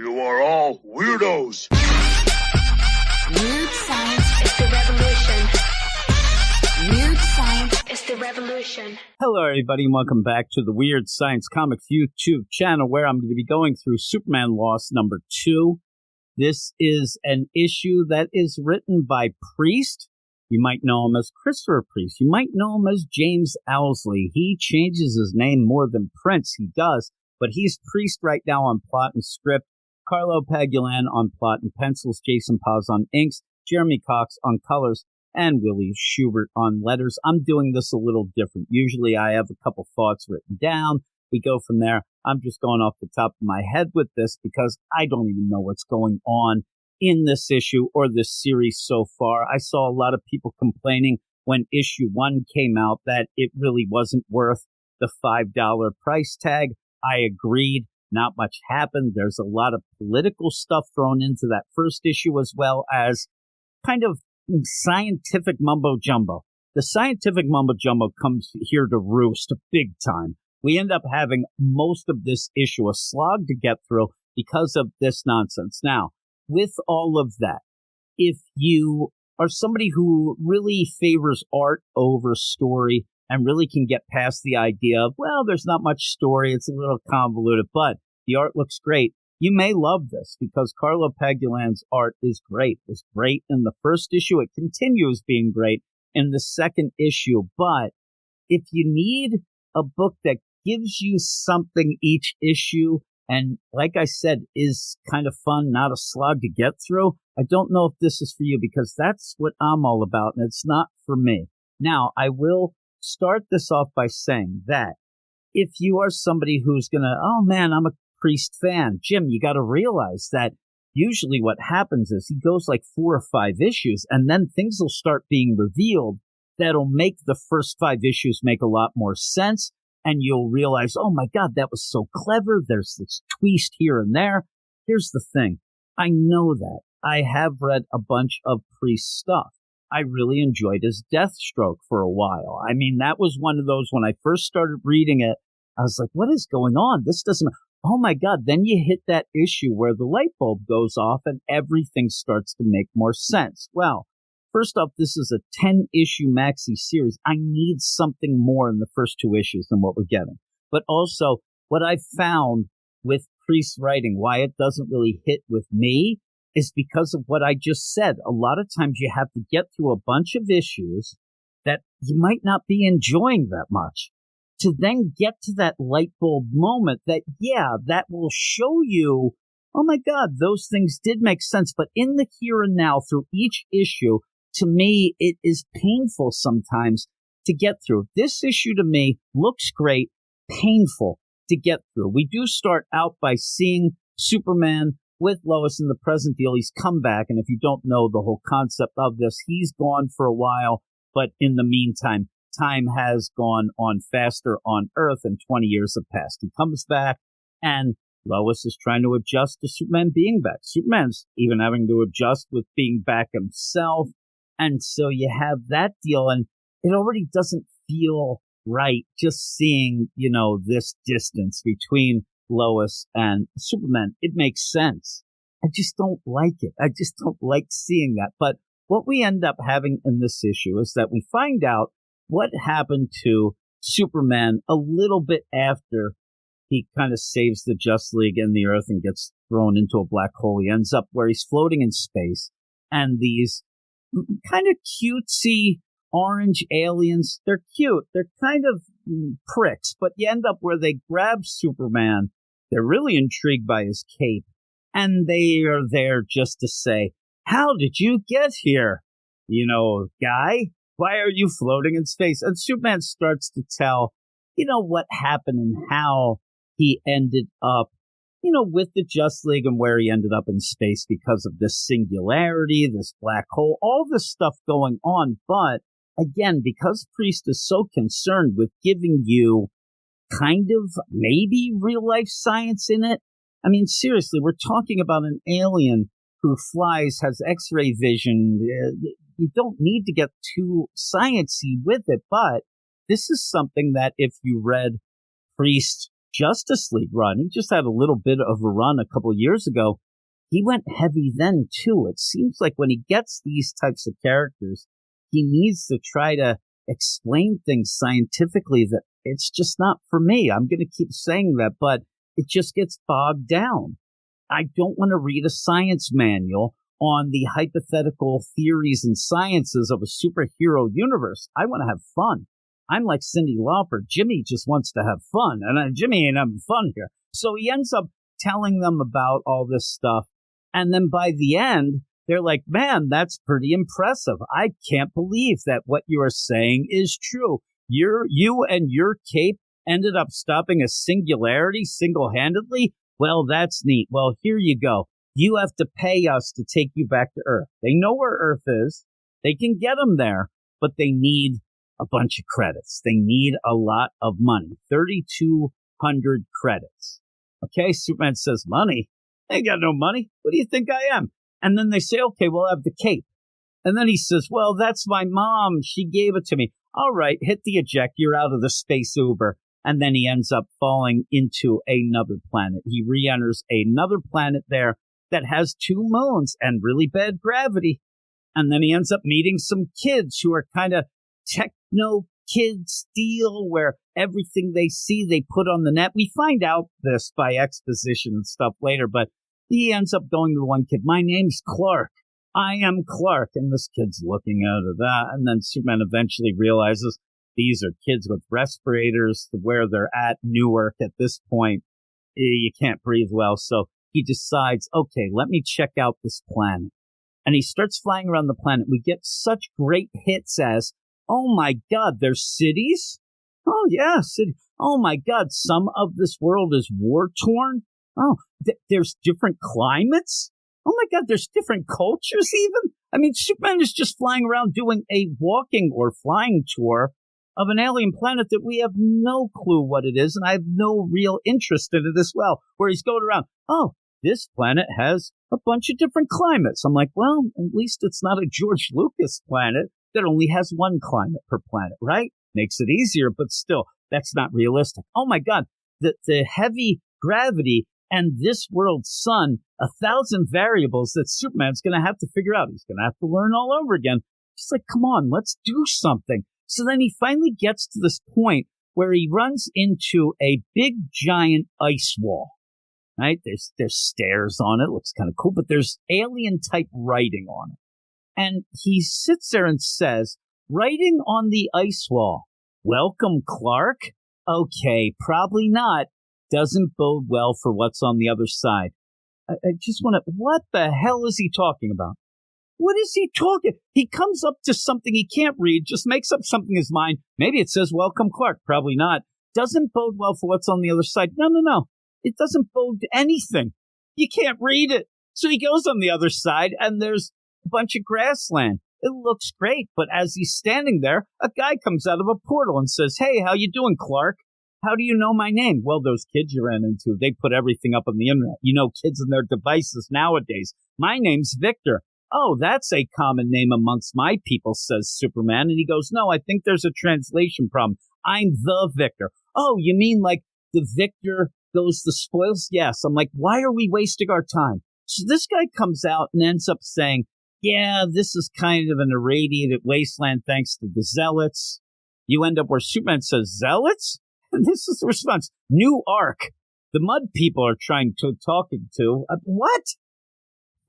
You are all weirdos. Weird science is the revolution. Weird science is the revolution. Hello, everybody, and welcome back to the Weird Science Comics YouTube channel, where I'm going to be going through Superman Lost number 2. This is an issue that is written by Priest. You might know him as Christopher Priest. You might know him as James Owsley. He changes his name more than Prince. He does. But he's Priest right now on plot and script. Carlo Pagulayan on plot and pencils. Jason Paz on inks. Jeremy Cox on colors. And Willie Schubert on letters. I'm doing this a little different. Usually I have a couple thoughts written down. We go from there. I'm just going off the top of my head with this because I don't even know what's going on in this issue or this series so far. I saw a lot of people complaining when issue 1 came out that it really wasn't worth the $5 price tag. I agreed. Not much happened. There's a lot of political stuff thrown into that first issue, as well as kind of scientific mumbo jumbo. The scientific mumbo jumbo comes here to roost big time. We end up having most of this issue a slog to get through because of this nonsense. Now, with all of that, if you are somebody who really favors art over story and really can get past the idea of, well, there's not much story, it's a little convoluted, but the art looks great, you may love this because Carlo Pagulayan's art is great. It was great in the first issue. It continues being great in the second issue. But if you need a book that gives you something each issue, and like I said, is kind of fun, not a slog to get through, I don't know if this is for you because that's what I'm all about, and it's not for me. Now, I will start this off by saying that if you are somebody who's going to, oh man, I'm a Priest fan, Jim, you got to realize that usually what happens is he goes like 4 or 5 issues, and then things will start being revealed that'll make the first 5 issues make a lot more sense. And you'll realize, oh my God, that was so clever. There's this twist here and there. Here's the thing. I know that. I have read a bunch of Priest stuff. I really enjoyed his Deathstroke for a while. I mean, that was one of those, when I first started reading it, I was like, what is going on? This doesn't, oh my God. Then you hit that issue where the light bulb goes off and everything starts to make more sense. Well, first off, this is a 10-issue maxi series. I need something more in the first 2 issues than what we're getting. But also, what I found with Priest's writing, why it doesn't really hit with me, is because of what I just said. A lot of times you have to get through a bunch of issues that you might not be enjoying that much to then get to that light bulb moment that, yeah, that will show you, oh my God, those things did make sense. But in the here and now, through each issue, to me, it is painful sometimes to get through. This issue to me looks great, painful to get through. We do start out by seeing Superman with Lois in the present deal. He's come back, and if you don't know the whole concept of this, he's gone for a while, but in the meantime, time has gone on faster on Earth and 20 years have passed. He comes back, and Lois is trying to adjust to Superman being back. Superman's even having to adjust with being back himself. And so you have that deal, and it already doesn't feel right just seeing, you know, this distance between Lois and Superman. It makes sense. I just don't like it. I just don't like seeing that. But what we end up having in this issue is that we find out what happened to Superman a little bit after he kind of saves the Justice League and the Earth and gets thrown into a black hole. He ends up where he's floating in space, and these kind of cutesy orange aliens, they're cute. They're kind of pricks, but you end up where they grab Superman. They're really intrigued by his cape, and they are there just to say, how did you get here? You know, guy, why are you floating in space? And Superman starts to tell, you know, what happened and how he ended up, you know, with the Justice League and where he ended up in space because of this singularity, this black hole, all this stuff going on. But again, because Priest is so concerned with giving you kind of maybe real life science in it. I mean, seriously, we're talking about an alien who flies, has X-ray vision. You don't need to get too sciencey with it, but this is something that if you read Priest Justice League run. He just had a little bit of a run a couple of years ago. He went heavy then, too. It seems like when he gets these types of characters, he needs to try to explain things scientifically that it's just not for me. I'm going to keep saying that, but it just gets bogged down. I don't want to read a science manual on the hypothetical theories and sciences of a superhero universe. I want to have fun. I'm like Cyndi Lauper. Jimmy just wants to have fun, and Jimmy ain't having fun here. So he ends up telling them about all this stuff, and then by the end, they're like, man, that's pretty impressive. I can't believe that what you are saying is true. You and your cape ended up stopping a singularity single-handedly? Well, that's neat. Well, here you go. You have to pay us to take you back to Earth. They know where Earth is. They can get them there, but they need a bunch of credits. They need a lot of money. 3,200 credits. Okay, Superman says, money? I ain't got no money. What do you think I am? And then they say, okay, we'll have the cape. And then he says, well, that's my mom. She gave it to me. All right, hit the eject. You're out of the space Uber. And then he ends up falling into another planet. He re-enters another planet there that has 2 moons and really bad gravity. And then he ends up meeting some kids who are kind of techno kids deal, where everything they see they put on the net. We find out this by exposition and stuff later, but he ends up going to the one kid. My name's Clark. I am Clark. And this kid's looking out of that. And then Superman eventually realizes these are kids with respirators. Where they're at Newark at this point, you can't breathe well. So he decides, okay, let me check out this planet. And he starts flying around the planet. We get such great hits as, oh my God, there's cities? Oh yeah, city. Oh my God, some of this world is war-torn? Oh, there's different climates? Oh my God, there's different cultures even? I mean, Superman is just flying around doing a walking or flying tour of an alien planet that we have no clue what it is, and I have no real interest in it as well, where he's going around, oh, this planet has a bunch of different climates. I'm like, well, at least it's not a George Lucas planet that only has one climate per planet, right? Makes it easier, but still, that's not realistic. Oh my God, the heavy gravity and this world's sun, 1,000 variables that Superman's going to have to figure out. He's going to have to learn all over again. Just like, come on, let's do something. So then he finally gets to this point where he runs into a big, giant ice wall, right? There's stairs on it. Looks kind of cool, but there's alien-type writing on it. And he sits there and says, writing on the ice wall, welcome, Clark. Okay, probably not. Doesn't bode well for what's on the other side. I just want to, what the hell is he talking about? What is he talking? He comes up to something he can't read, just makes up something in his mind. Maybe it says, welcome, Clark. Probably not. Doesn't bode well for what's on the other side. No. It doesn't bode anything. You can't read it. So he goes on the other side, and there's a bunch of grassland. It looks great, but as he's standing there, a guy comes out of a portal and says, hey, how you doing, Clark? How do you know my name? Well, those kids you ran into, they put everything up on the internet. You know, kids and their devices nowadays. My name's Victor. Oh, that's a common name amongst my people, says Superman. And he goes, no, I think there's a translation problem. I'm the Victor. Oh, you mean like the victor goes the spoils? Yes. I'm like, why are we wasting our time? So this guy comes out and ends up saying, yeah, this is kind of an irradiated wasteland thanks to the zealots. You end up where Superman says, zealots? And this is the response. New Ark. The mud people are talking to. What?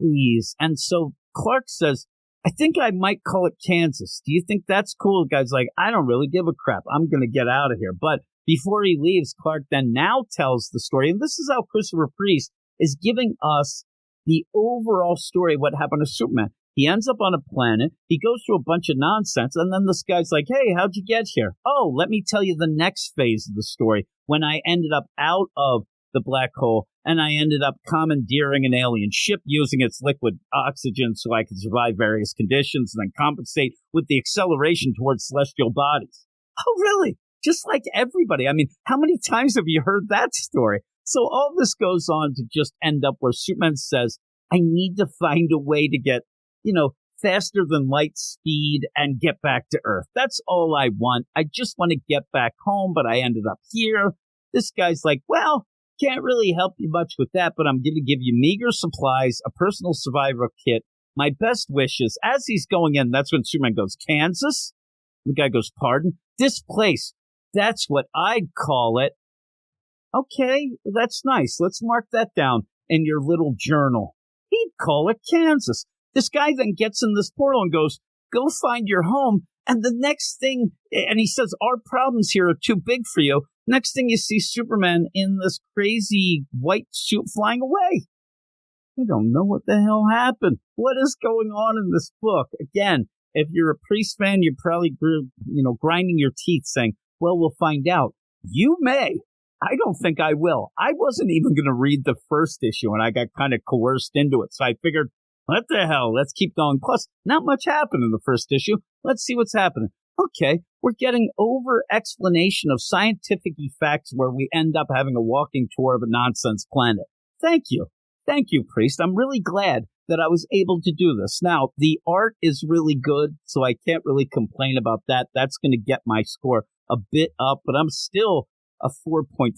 Please. And so Clark says, I think I might call it Kansas. Do you think that's cool? The guy's like, I don't really give a crap. I'm going to get out of here. But before he leaves, Clark then now tells the story. And this is how Christopher Priest is giving us the overall story of what happened to Superman. He ends up on a planet. He goes through a bunch of nonsense. And then this guy's like, hey, how'd you get here? Oh, let me tell you the next phase of the story. When I ended up out of the black hole and I ended up commandeering an alien ship using its liquid oxygen so I could survive various conditions and then compensate with the acceleration towards celestial bodies. Oh, really? Just like everybody. I mean, how many times have you heard that story? So all this goes on to just end up where Superman says, I need to find a way to get, faster than light speed and get back to Earth. That's all I want. I just want to get back home, but I ended up here. This guy's like, well, can't really help you much with that, but I'm going to give you meager supplies, a personal survival kit, my best wishes. As he's going in, that's when Superman goes, Kansas? The guy goes, pardon? This place, that's what I'd call it. Okay, that's nice. Let's mark that down in your little journal. He'd call it Kansas. This guy then gets in this portal and goes, go find your home. And the next thing, and he says, our problems here are too big for you. Next thing you see Superman in this crazy white suit flying away. I don't know what the hell happened. What is going on in this book? Again, if you're a Priest fan, you're probably, grinding your teeth saying, well, we'll find out. You may. I don't think I will. I wasn't even going to read the first issue, and I got kind of coerced into it. So I figured, what the hell? Let's keep going. Plus, not much happened in the first issue. Let's see what's happening. Okay, we're getting over-explanation of scientific effects where we end up having a walking tour of a nonsense planet. Thank you. Thank you, Priest. I'm really glad that I was able to do this. Now, the art is really good, so I can't really complain about that. That's going to get my score a bit up, but I'm still a 4.5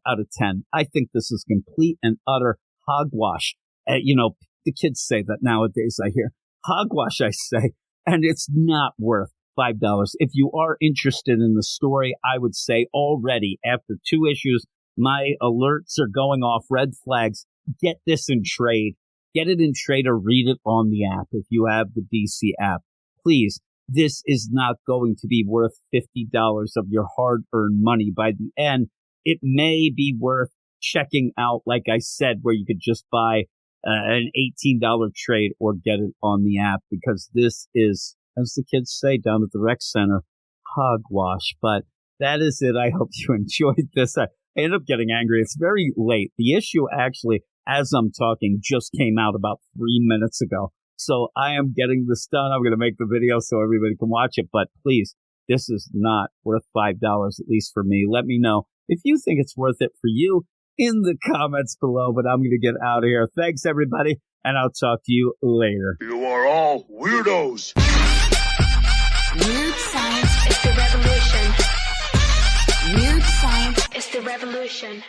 out of 10. I think this is complete and utter hogwash. The kids say that nowadays, I hear. Hogwash, I say, and it's not worth $5. If you are interested in the story, I would say already after 2 issues, my alerts are going off, red flags. Get this in trade. Get it in trade or read it on the app if you have the DC app. Please, this is not going to be worth $50 of your hard-earned money by the end. It may be worth checking out, like I said, where you could just buy an $18 trade or get it on the app, because this is, as the kids say down at the rec center, hogwash. But that is it. I hope you enjoyed this. I ended up getting angry. It's very late. The issue actually, as I'm talking, just came out about 3 minutes ago. So I am getting this done. I'm going to make the video so everybody can watch it. But please, this is not worth $5, at least for me. Let me know if you think it's worth it for you in the comments below. But I'm going to get out of here. Thanks, everybody, and I'll talk to you later. You are all weirdos. Weird science is the revolution. Weird science is the revolution.